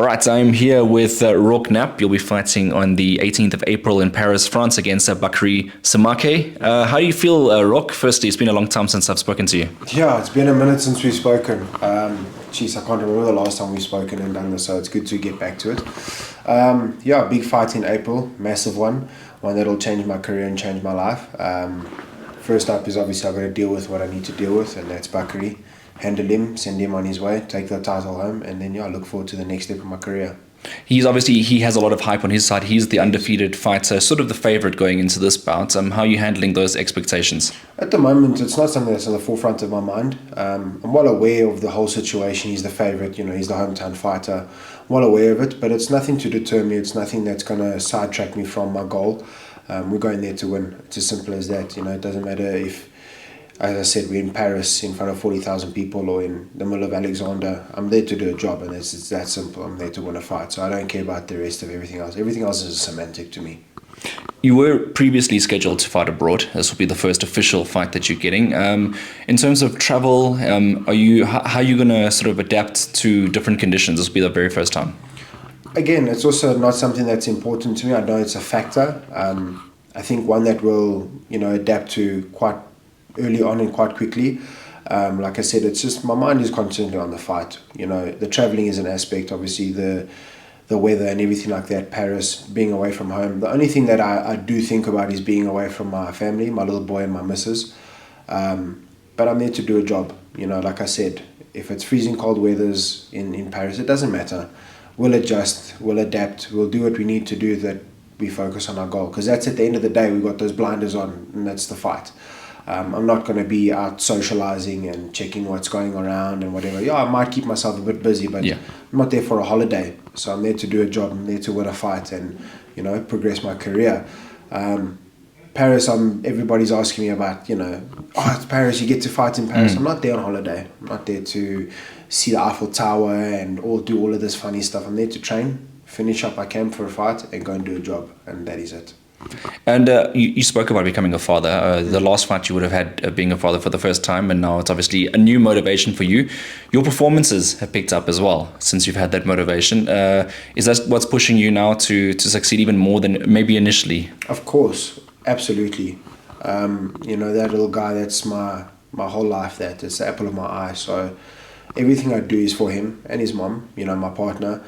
right, I'm here with Roarke Knapp. You'll be fighting on the 18th of April in Paris, France against Bakary Samake. How do you feel, Roarke? Firstly, it's been a long time since I've spoken to you. Yeah, it's been a minute since we've spoken. I can't remember the last time we've spoken and done this, so it's good to get back to it. Big fight in April, massive one that'll change my career and change my life. First up is obviously I've got to deal with what I need to deal with, and that's Bakary. Handle him, send him on his way, take the title home, and then I look forward to the next step of my career. He has a lot of hype on his side. He's the undefeated fighter, sort of the favourite going into this bout. How are you handling those expectations? At the moment, it's not something that's on the forefront of my mind. I'm well aware of the whole situation. He's the favourite, he's the hometown fighter. I'm well aware of it, but it's nothing to deter me. It's nothing that's going to sidetrack me from my goal. We're going there to win. It's as simple as that. It doesn't matter if, as I said, we're in Paris in front of 40,000 people or in the middle of Alexander. I'm there to do a job, and it's that simple. I'm there to win a fight, so I don't care about the rest of everything else. Everything else is a semantic to me. You were previously scheduled to fight abroad. This will be the first official fight that you're getting. In terms of travel, how are you going to sort of adapt to different conditions? This will be the very first time. Again, it's also not something that's important to me. I know it's a factor. I think one that will, adapt to quite early on and quite quickly. Like I said, it's just my mind is constantly on the fight. The traveling is an aspect, obviously the weather and everything like that, Paris, being away from home. The only thing that I do think about is being away from my family, my little boy and my missus. But I'm there to do a job. Like I said, if it's freezing cold weathers in Paris, it doesn't matter. We'll adjust, we'll adapt, we'll do what we need to do, that we focus on our goal. Because that's at the end of the day, we've got those blinders on, and that's the fight. I'm not going to be out socializing and checking what's going around and whatever. Yeah, I might keep myself a bit busy, but I'm not there for a holiday. So I'm there to do a job. I'm there to win a fight and, progress my career. Paris, everybody's asking me about, it's Paris, you get to fight in Paris. I'm not there on holiday. I'm not there to see the Eiffel Tower and do all of this funny stuff. I'm there to train, finish up my camp for a fight, and go and do a job. And that is it. And you spoke about becoming a father. The last fight you would have had being a father for the first time, and now it's obviously a new motivation for you. Your performances have picked up as well since you've had that motivation. Is that what's pushing you now to succeed even more than maybe initially? Of course, absolutely. That little guy, that's my whole life. It's the apple of my eye. So everything I do is for him and his mom, my partner.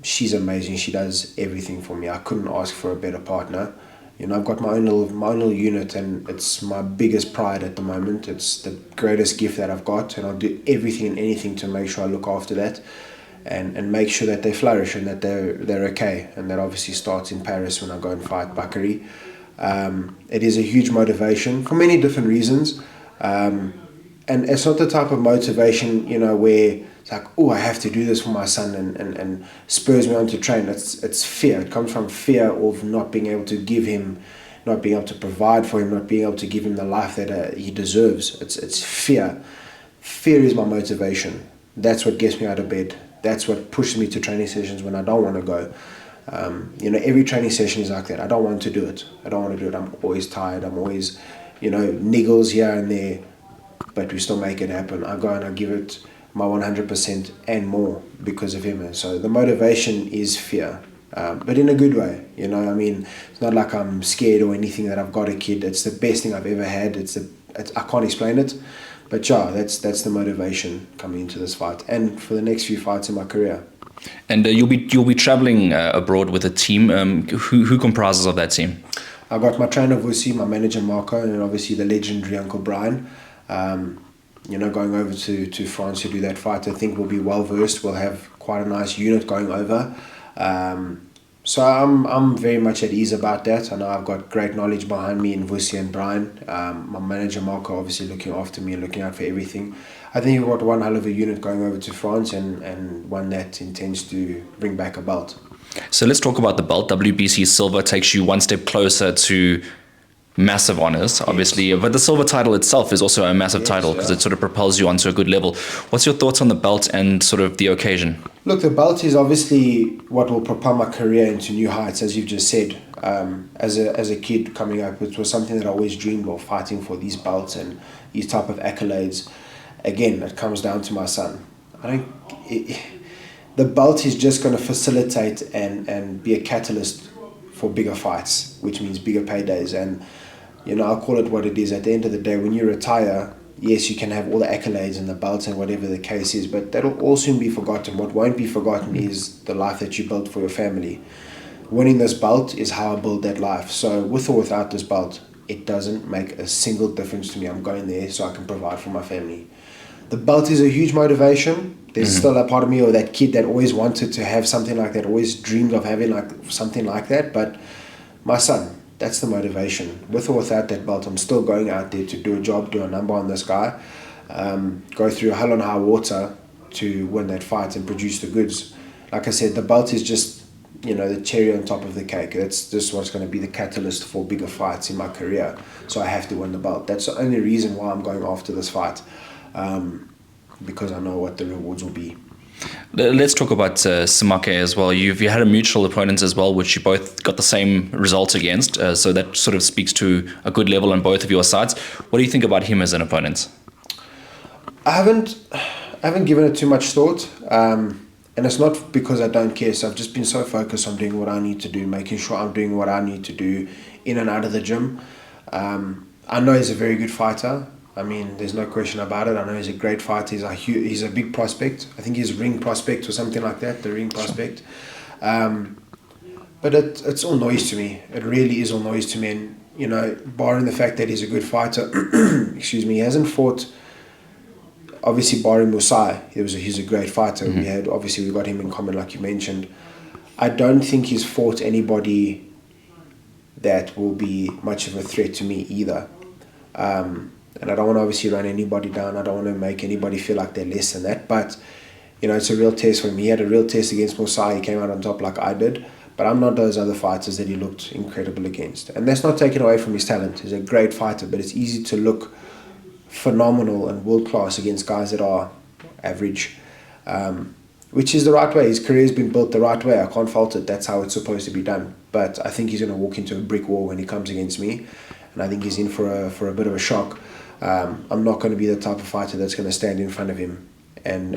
She's amazing. She does everything for me. I couldn't ask for a better partner. I've got my own little unit, and it's my biggest pride at the moment. It's the greatest gift that I've got, and I'll do everything and anything to make sure I look after that and make sure that they flourish and that they're okay. And that obviously starts in Paris when I go and fight Bakary. It is a huge motivation for many different reasons. And it's not the type of motivation, where it's like, I have to do this for my son and spurs me on to train. It's fear. It comes from fear of not being able to give him, not being able to provide for him, not being able to give him the life that he deserves. It's fear. Fear is my motivation. That's what gets me out of bed. That's what pushes me to training sessions when I don't want to go. Every training session is like that. I don't want to do it. I'm always tired. I'm always, niggles here and there. But we still make it happen. I go and I give it my 100% and more because of him. And so the motivation is fear, but in a good way. It's not like I'm scared or anything that I've got a kid. It's the best thing I've ever had. I can't explain it, but that's the motivation coming into this fight and for the next few fights in my career. And you'll be traveling abroad with a team. Who comprises of that team? I've got my trainer Vusi, my manager Marco, and obviously the legendary Uncle Brian. Going over to France to do that fight, I think we'll be well versed. We'll have quite a nice unit going over. So I'm very much at ease about that. I know I've got great knowledge behind me in Vusi and Brian. My manager Marco obviously looking after me and looking out for everything. I think we've got one hell of a unit going over to France and one that intends to bring back a belt. So let's talk about the belt. WBC Silver takes you one step closer to massive honors, obviously, but the silver title itself is also a massive title because it sort of propels you onto a good level. What's your thoughts on the belt and sort of the occasion? Look, the belt is obviously what will propel my career into new heights, as you've just said. As a kid coming up, it was something that I always dreamed of, fighting for these belts and these type of accolades. Again, it comes down to my son. The belt is just going to facilitate and be a catalyst for bigger fights, which means bigger paydays. And, I'll call it what it is. At the end of the day, when you retire, yes, you can have all the accolades and the belts and whatever the case is, but that'll all soon be forgotten. What won't be forgotten is the life that you built for your family. Winning this belt is how I build that life. So with or without this belt, it doesn't make a single difference to me. I'm going there so I can provide for my family. The belt is a huge motivation. There's still a part of me, or that kid that always wanted to have something like that, always dreamed of having like something like that. But my son, that's the motivation. With or without that belt, I'm still going out there to do a job, do a number on this guy, go through hell and high water to win that fight and produce the goods. Like I said, the belt is just, the cherry on top of the cake. That's just what's going to be the catalyst for bigger fights in my career. So I have to win the belt. That's the only reason why I'm going after this fight, because I know what the rewards will be. Let's talk about Samake as well. You had a mutual opponent as well, which you both got the same result against. So that sort of speaks to a good level on both of your sides. What do you think about him as an opponent? I haven't given it too much thought. And it's not because I don't care. So I've just been so focused on doing what I need to do, making sure I'm doing what I need to do in and out of the gym. I know he's a very good fighter. I mean, there's no question about it. I know he's a great fighter. He's a big prospect. I think he's ring prospect or something like that, the ring prospect. But it's all noise to me. It really is all noise to me. And, barring the fact that he's a good fighter, excuse me, he hasn't fought, obviously barring Musai. He's a great fighter. Mm-hmm. We got him in common, like you mentioned. I don't think he's fought anybody that will be much of a threat to me either. And I don't want to obviously run anybody down. I don't want to make anybody feel like they're less than that. But, it's a real test for him. He had a real test against Musai. He came out on top like I did. But I'm not those other fighters that he looked incredible against. And that's not taken away from his talent. He's a great fighter, but it's easy to look phenomenal and world-class against guys that are average, which is the right way. His career's been built the right way. I can't fault it. That's how it's supposed to be done. But I think he's going to walk into a brick wall when he comes against me. And I think he's in for a bit of a shock. I'm not going to be the type of fighter that's going to stand in front of him and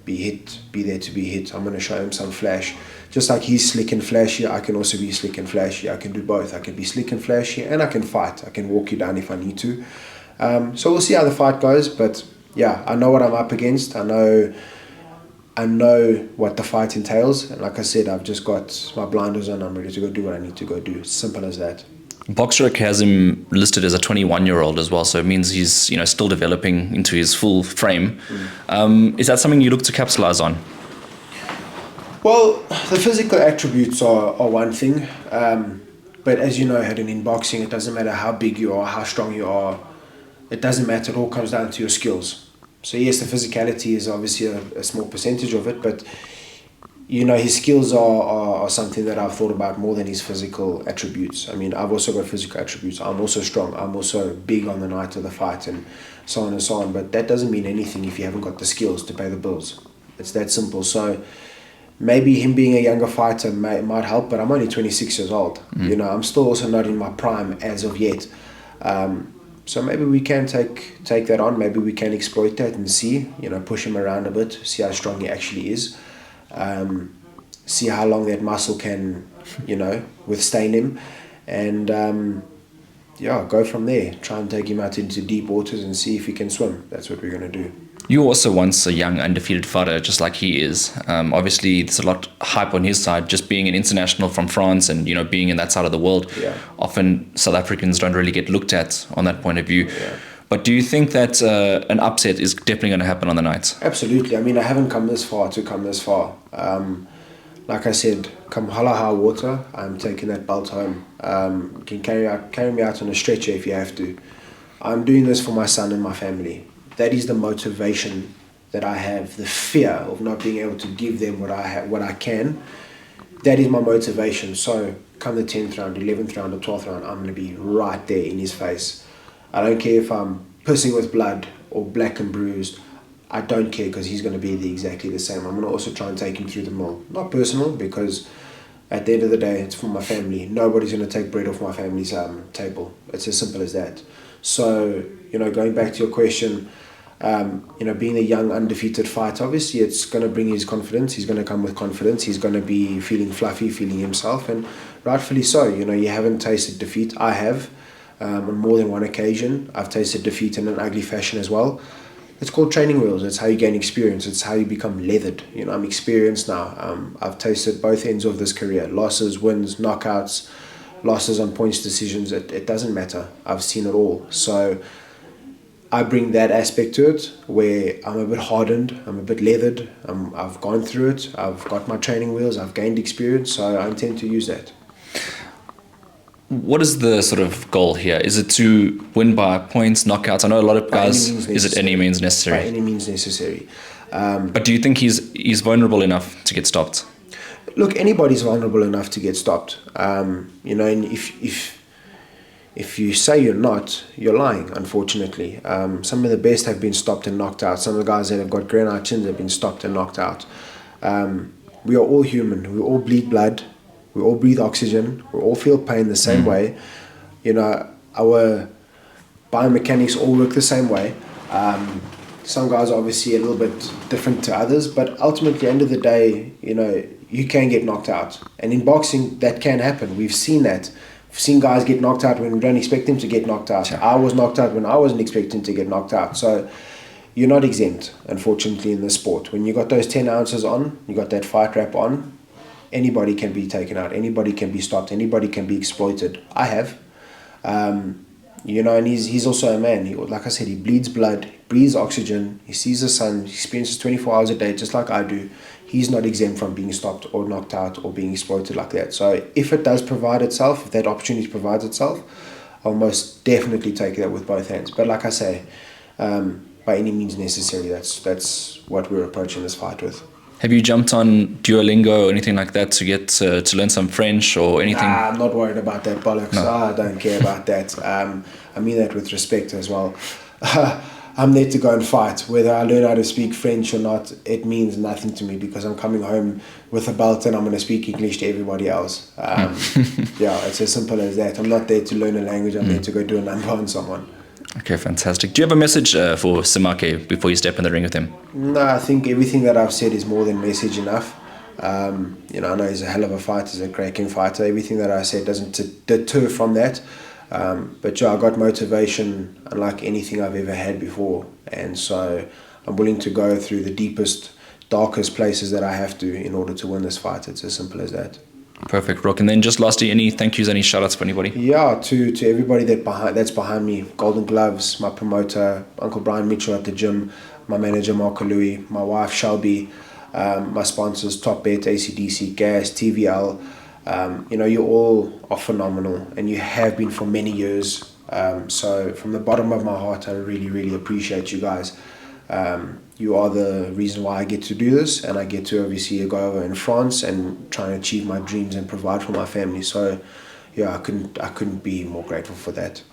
be there to be hit. I'm going to show him some flash. Just like he's slick and flashy, I can also be slick and flashy. I can do both. I can be slick and flashy, and I can fight. I can walk you down if I need to. So we'll see how the fight goes. But yeah, I know what I'm up against. I know what the fight entails. And like I said, I've just got my blinders on. I'm ready to go do what I need to go do. Simple as that. Boxrec has him listed as a 21-year-old as well, so it means he's still developing into his full frame. Is that something you look to capitalize on? Well, the physical attributes are one thing, but as you know, Hayden, in boxing, it doesn't matter how big you are, how strong you are. It doesn't matter. It all comes down to your skills. So yes, the physicality is obviously a small percentage of it, but his skills are something that I've thought about more than his physical attributes. I mean, I've also got physical attributes. I'm also strong. I'm also big on the night of the fight and so on and so on. But that doesn't mean anything if you haven't got the skills to pay the bills. It's that simple. So maybe him being a younger fighter might help, but I'm only 26 years old. I'm still also not in my prime as of yet. So maybe we can take that on. Maybe we can exploit that and see, push him around a bit, see how strong he actually is. See how long that muscle can, withstand him, and go from there. Try and take him out into deep waters and see if he can swim. That's what we're going to do. You were also once a young, undefeated fighter, just like he is. Obviously, there's a lot of hype on his side, just being an international from France and, being in that side of the world. Yeah. Often, South Africans don't really get looked at on that point of view. Yeah. But do you think that an upset is definitely going to happen on the night? Absolutely. I mean, I haven't come this far to come this far. Like I said, come hell or high water, I'm taking that belt home. You can carry me out on a stretcher if you have to. I'm doing this for my son and my family. That is the motivation that I have. The fear of not being able to give them what I can. That is my motivation. So come the 10th round, 11th round, or 12th round, I'm going to be right there in his face. I don't care if I'm pissing with blood or black and bruised. I don't care because he's going to be exactly the same. I'm going to also try and take him through the mill. Not personal, because at the end of the day, it's for my family. Nobody's going to take bread off my family's table. It's as simple as that. So, going back to your question, Being a young undefeated fighter, obviously it's going to bring his confidence. He's going to come with confidence. He's going to be feeling fluffy, feeling himself, and rightfully so. You haven't tasted defeat. I have. On more than one occasion, I've tasted defeat in an ugly fashion as well. It's called training wheels. It's how you gain experience. It's how you become leathered. I'm experienced now. I've tasted both ends of this career: losses, wins, knockouts, losses on points decisions. It doesn't matter. I've seen it all. So I bring that aspect to it, where I'm a bit hardened, I'm a bit leathered, I've gone through it, I've got my training wheels, I've gained experience, so I intend to use that. What is the sort of goal here? Is it to win by points, knockouts? I know a lot of guys, is it any means necessary? By any means necessary. But do you think he's vulnerable enough to get stopped? Look, anybody's vulnerable enough to get stopped. And if you say you're not, you're lying, unfortunately. Some of the best have been stopped and knocked out. Some of the guys that have got granite chins have been stopped and knocked out. We are all human. We all bleed blood. We all breathe oxygen. We all feel pain the same way. Our biomechanics all work the same way. Some guys are obviously a little bit different to others, but ultimately, at the end of the day, you can get knocked out. And in boxing, that can happen. We've seen that. We've seen guys get knocked out when we don't expect them to get knocked out. Sure. I was knocked out when I wasn't expecting to get knocked out. So you're not exempt, unfortunately, in this sport. When you got those 10 ounces on, you got that fight wrap on, anybody can be taken out. Anybody can be stopped. Anybody can be exploited. I have. And he's also a man. Like I said, he bleeds blood, breathes oxygen, he sees the sun, he experiences 24 hours a day, just like I do. He's not exempt from being stopped or knocked out or being exploited like that. So if it does provide itself, if that opportunity provides itself, I'll most definitely take that with both hands. But like I say, by any means necessary, that's what we're approaching this fight with. Have you jumped on Duolingo or anything like that to get to learn some French or anything? Nah, I'm not worried about that bollocks. No. I don't care about that. I mean that with respect as well. I'm there to go and fight. Whether I learn how to speak French or not, it means nothing to me, because I'm coming home with a belt and I'm going to speak English to everybody else. Yeah, it's as simple as that. I'm not there to learn a language. I'm there to go do a number on someone. Okay, fantastic. Do you have a message for Samake before you step in the ring with him? No, I think everything that I've said is more than message enough. I know he's a hell of a fighter, he's a cracking fighter. Everything that I said doesn't deter from that. But yeah, I got motivation unlike anything I've ever had before. And so I'm willing to go through the deepest, darkest places that I have to in order to win this fight. It's as simple as that. Perfect, Roarke. And then just lastly, any thank yous, any shout outs for anybody? Yeah, to everybody that's behind me. Golden Gloves, my promoter, Uncle Brian Mitchell at the gym, my manager Marco Louis, my wife Shelby, my sponsors Top Bet, ACDC, Gas, TVL. You all are phenomenal, and you have been for many years. So from the bottom of my heart, I really, really appreciate you guys. You are the reason why I get to do this, and I get to obviously go over in France and try and achieve my dreams and provide for my family. So yeah, I couldn't be more grateful for that.